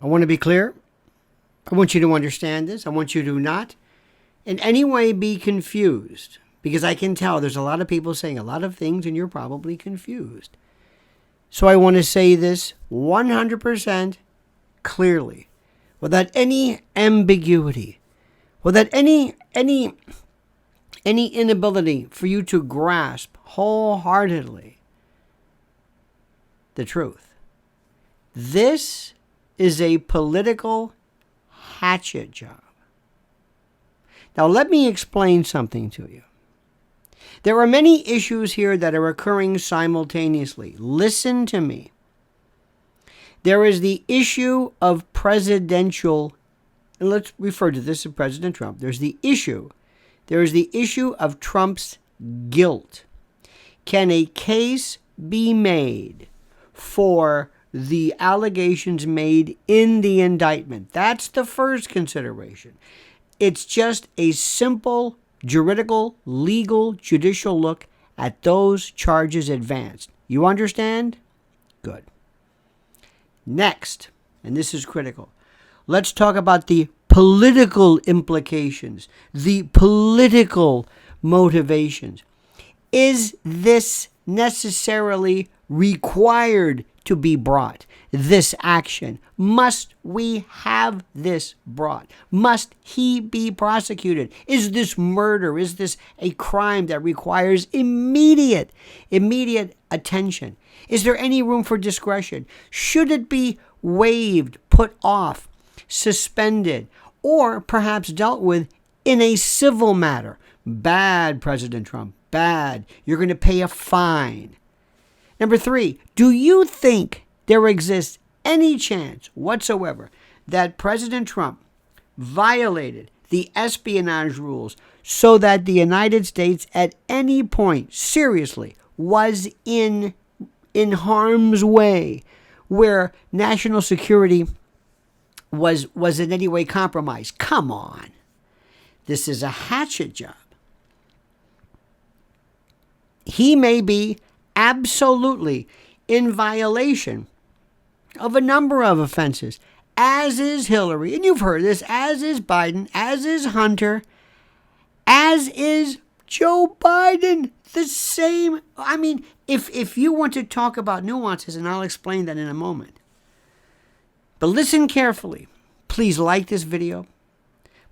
I want to be clear. I want you to understand this. I want you to not in any way be confused, because I can tell there's a lot of people saying a lot of things and you're probably confused. So I want to say this 100% clearly, without any ambiguity, without any inability for you to grasp wholeheartedly the truth. This is a political hatchet job. Now let me explain something to you. There are many issues here that are occurring simultaneously. Listen to me. There is the issue of presidential, and let's refer to this as President Trump. There is the issue of Trump's guilt. Can a case be made for the allegations made in the indictment? That's the first consideration. It's just a simple juridical, legal, judicial look at those charges advanced. You understand? Good. Next, and this is critical, let's talk about the political implications, the political motivations. Is this necessarily required to be brought? This action? Must we have this brought? Must he be prosecuted? Is this murder? Is this a crime that requires immediate attention? Is there any room for discretion? Should it be waived, put off, suspended, or perhaps dealt with in a civil matter? Bad, President Trump, bad. You're going to pay a fine. Number 3, do you think there exists any chance whatsoever that President Trump violated the espionage rules so that the United States at any point seriously was in harm's way, where national security was in any way compromised? Come on. This is a hatchet job. He may be absolutely in violation of a number of offenses, as is Hillary, and you've heard this, as is Biden, as is Hunter, as is Joe Biden. The same. I mean, if you want to talk about nuances, and I'll explain that in a moment. But listen carefully. Please like this video.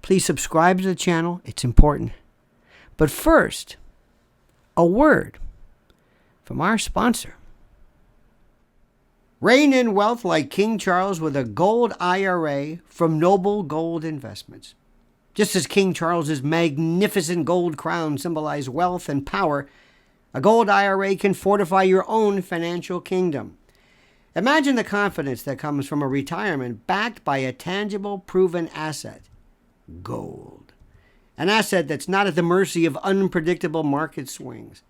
Please subscribe to the channel. It's important. But first, a word from our sponsor. Reign in wealth like King Charles with a gold IRA from Noble Gold Investments. Just as King Charles's magnificent gold crown symbolized wealth and power, a gold IRA can fortify your own financial kingdom. Imagine the confidence that comes from a retirement backed by a tangible, proven asset, gold. An asset that's not at the mercy of unpredictable market swings.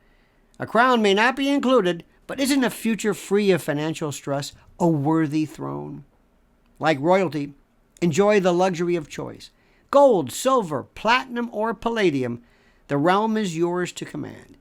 A crown may not be included, but isn't a future free of financial stress a worthy throne? Like royalty, enjoy the luxury of choice. Gold, silver, platinum, or palladium, the realm is yours to command.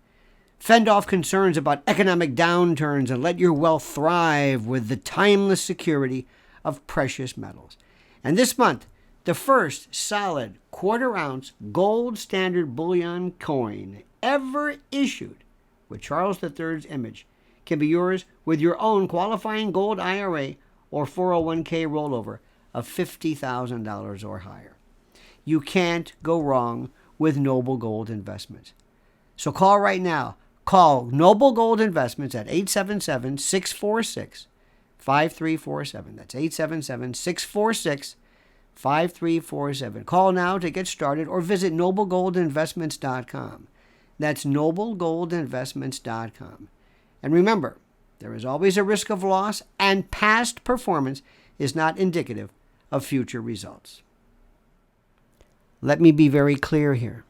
Fend off concerns about economic downturns and let your wealth thrive with the timeless security of precious metals. And this month, the first solid quarter-ounce gold standard bullion coin ever issued with Charles III's image can be yours with your own qualifying gold IRA or 401k rollover of $50,000 or higher. You can't go wrong with Noble Gold Investments. So call right now. Call Noble Gold Investments at 877-646-5347. That's 877-646-5347. Call now to get started or visit noblegoldinvestments.com. That's noblegoldinvestments.com. And remember, there is always a risk of loss, and past performance is not indicative of future results. Let me be very clear here.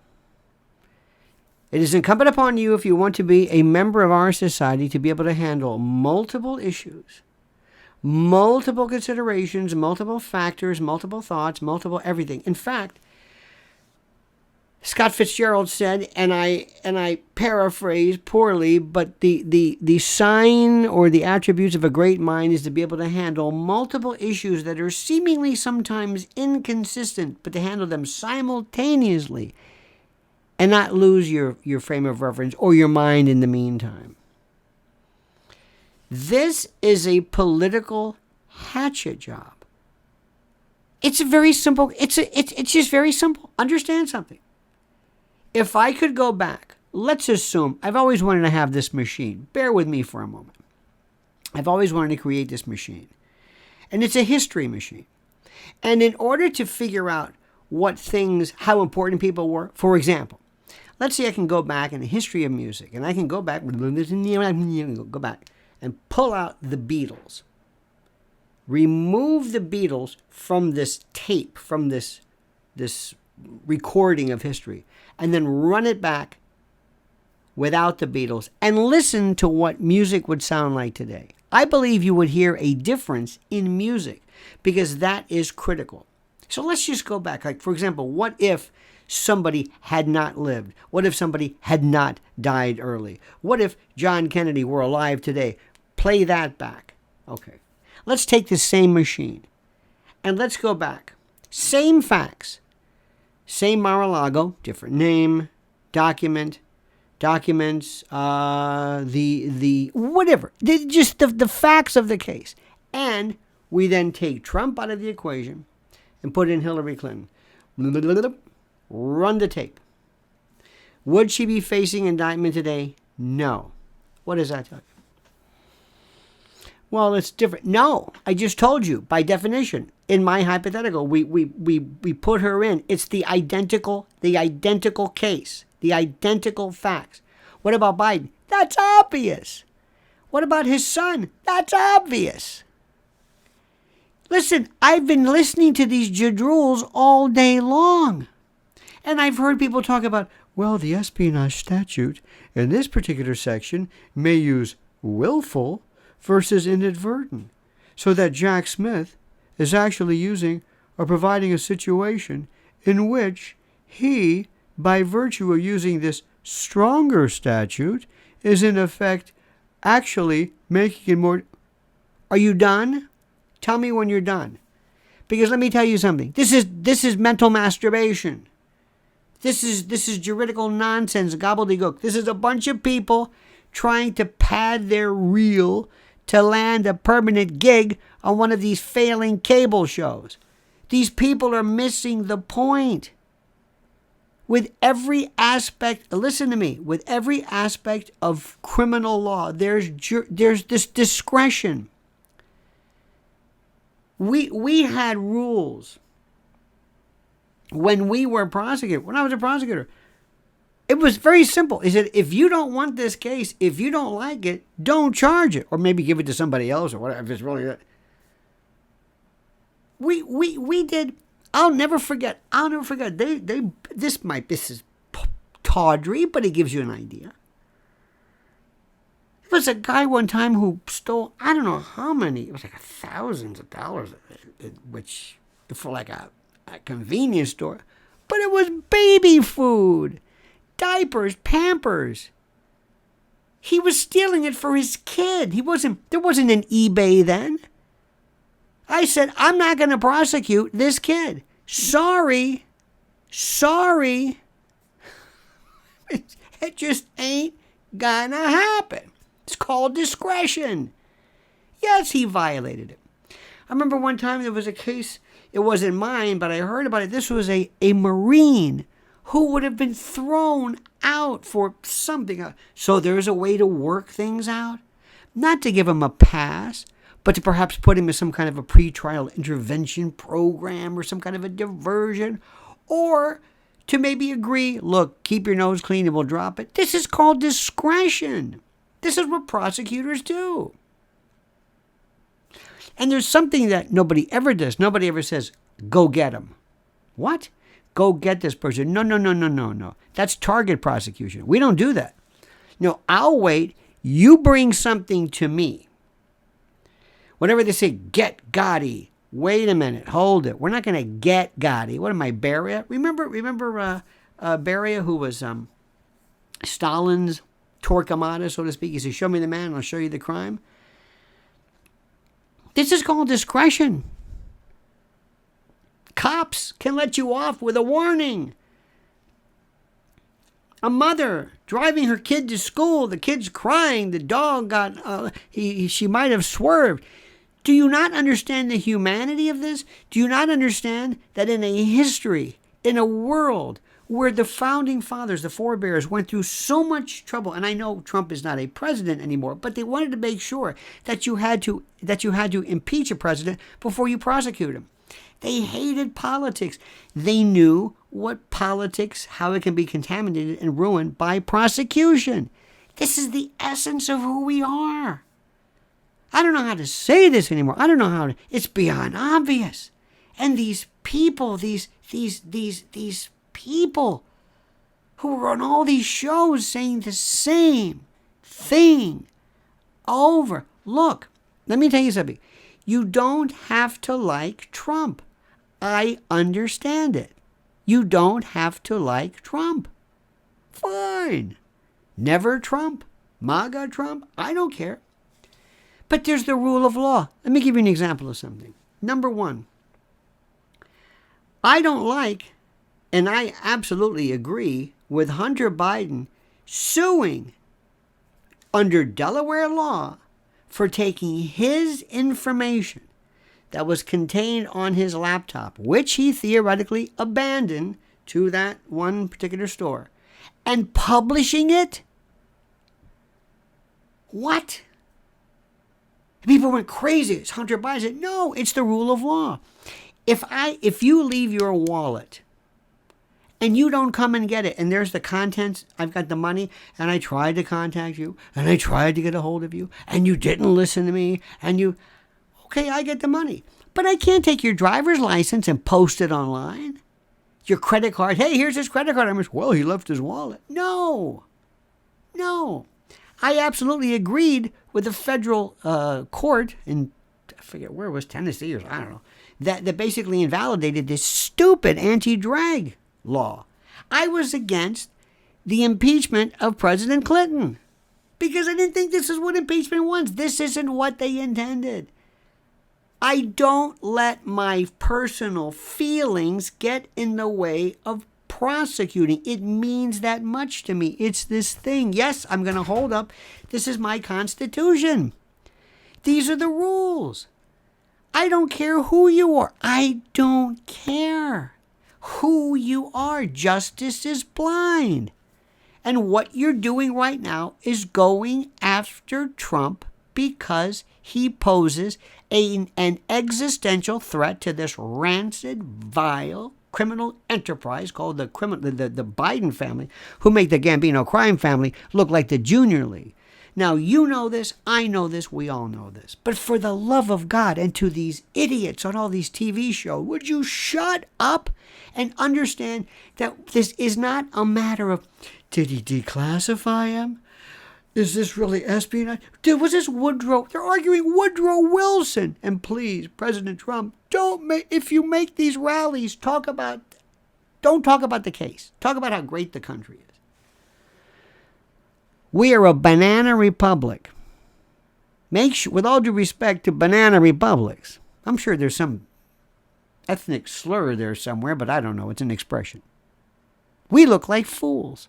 It is incumbent upon you, if you want to be a member of our society, to be able to handle multiple issues, multiple considerations, multiple factors, multiple thoughts, multiple everything. In fact, Scott Fitzgerald said, and I paraphrase poorly, but the sign or the attributes of a great mind is to be able to handle multiple issues that are seemingly sometimes inconsistent, but to handle them simultaneously and not lose your frame of reference or your mind in the meantime. This is a political hatchet job. It's a very simple, it's just very simple. Understand something. If I could go back, let's assume, I've always wanted to have this machine. Bear with me for a moment. I've always wanted to create this machine. And it's a history machine. And in order to figure out what things, how important people were, for example, let's say I can go back in the history of music, and I can go back and pull out the Beatles. Remove the Beatles from this tape, from this recording of history, and then run it back without the Beatles and listen to what music would sound like today. I believe you would hear a difference in music because that is critical. So let's just go back. Like, for example, what if somebody had not lived? What if somebody had not died early? What if John Kennedy were alive today? Play that back. Okay. Let's take the same machine and let's go back. Same facts. Same Mar-a-Lago, different name, documents, the whatever. Just the facts of the case. And we then take Trump out of the equation and put in Hillary Clinton. Run the tape. Would she be facing indictment today? No. What does that tell you? Well, it's different. No, I just told you, by definition, in my hypothetical, we put her in. It's the identical case, the identical facts. What about Biden? That's obvious. What about his son? That's obvious. Listen, I've been listening to these jadrules all day long. And I've heard people talk about, well, the espionage statute in this particular section may use willful versus inadvertent, so that Jack Smith is actually using or providing a situation in which he, by virtue of using this stronger statute, is in effect actually making it more... Are you done? Tell me when you're done. Because let me tell you something. This is mental masturbation. This is juridical nonsense, gobbledygook. This is a bunch of people trying to pad their reel to land a permanent gig on one of these failing cable shows. These people are missing the point. With every aspect, listen to me, with every aspect of criminal law, there's this discretion. We had rules when we were prosecutor. When I was a prosecutor, it was very simple. He said, if you don't want this case, if you don't like it, don't charge it. Or maybe give it to somebody else or whatever, if it's really that. We did, I'll never forget. This is tawdry, but it gives you an idea. There was a guy one time who stole, I don't know how many, it was like thousands of dollars, which for like a convenience store, but it was baby food. Diapers, Pampers. He was stealing it for his kid. There wasn't an eBay then. I said, I'm not going to prosecute this kid. Sorry. It just ain't gonna happen. It's called discretion. Yes, he violated it. I remember one time there was a case, it wasn't mine, but I heard about it. This was a Marine who would have been thrown out for something. So there's a way to work things out. Not to give him a pass, but to perhaps put him in some kind of a pretrial intervention program or some kind of a diversion. Or to maybe agree, look, keep your nose clean and we'll drop it. This is called discretion. This is what prosecutors do. And there's something that nobody ever does. Nobody ever says, go get him. What? Go get this person. No. That's target prosecution. We don't do that. No, I'll wait. You bring something to me. Whenever they say, get Gotti, wait a minute, hold it. We're not going to get Gotti. What am I, Barry? Remember Beria, who was Stalin's Torquemada, so to speak. He said, show me the man and I'll show you the crime. This is called discretion. Cops can let you off with a warning. A mother driving her kid to school, the kid's crying, the dog got, she might have swerved. Do you not understand the humanity of this? Do you not understand that in a history, in a world where the founding fathers, the forebears, went through so much trouble, and I know Trump is not a president anymore, but they wanted to make sure that you had to impeach a president before you prosecute him. They hated politics. They knew what politics, how it can be contaminated and ruined by prosecution. This is the essence of who we are. I don't know how to say this anymore. I don't know how to, it's beyond obvious. And these people, these people who are on all these shows saying the same thing over. Look, let me tell you something. You don't have to like Trump. I understand it. You don't have to like Trump. Fine. Never Trump. MAGA Trump. I don't care. But there's the rule of law. Let me give you an example of something. Number one, I don't like, and I absolutely agree with Hunter Biden suing under Delaware law for taking his information that was contained on his laptop, which he theoretically abandoned to that one particular store, and publishing it? What? People went crazy. It's Hunter Biden. Said, no, it's the rule of law. If you leave your wallet and you don't come and get it, and there's the contents, I've got the money, and I tried to contact you, and I tried to get a hold of you, and you didn't listen to me, okay, I get the money. But I can't take your driver's license and post it online. Your credit card, hey, here's his credit card. I'm just, well, he left his wallet. No. I absolutely agreed with the federal court in, I forget where it was, Tennessee or I don't know, that basically invalidated this stupid anti-drag law. I was against the impeachment of President Clinton because I didn't think this is what impeachment was. This isn't what they intended. I don't let my personal feelings get in the way of prosecuting. It means that much to me. It's this thing. Yes, I'm going to hold up. This is my Constitution. These are the rules. I don't care who you are. I don't care who you are. Justice is blind. And what you're doing right now is going after Trump because he poses an existential threat to this rancid, vile, criminal enterprise called the Biden family, who make the Gambino crime family look like the Junior League. Now, you know this, I know this, we all know this. But for the love of God, and to these idiots on all these TV shows, would you shut up and understand that this is not a matter of, did he declassify him? Is this really espionage? Was this Woodrow? They're arguing Woodrow Wilson. And please, President Trump, if you make these rallies, don't talk about the case. Talk about how great the country is. We are a banana republic. Make sure, with all due respect to banana republics, I'm sure there's some ethnic slur there somewhere, but I don't know. It's an expression. We look like fools.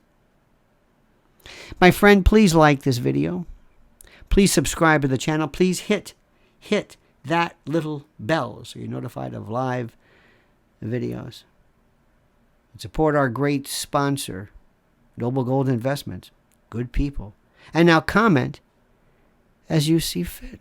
My friend, please like this video. Please subscribe to the channel. Please hit that little bell so you're notified of live videos. And support our great sponsor, Noble Gold Investments. Good people. And now comment as you see fit.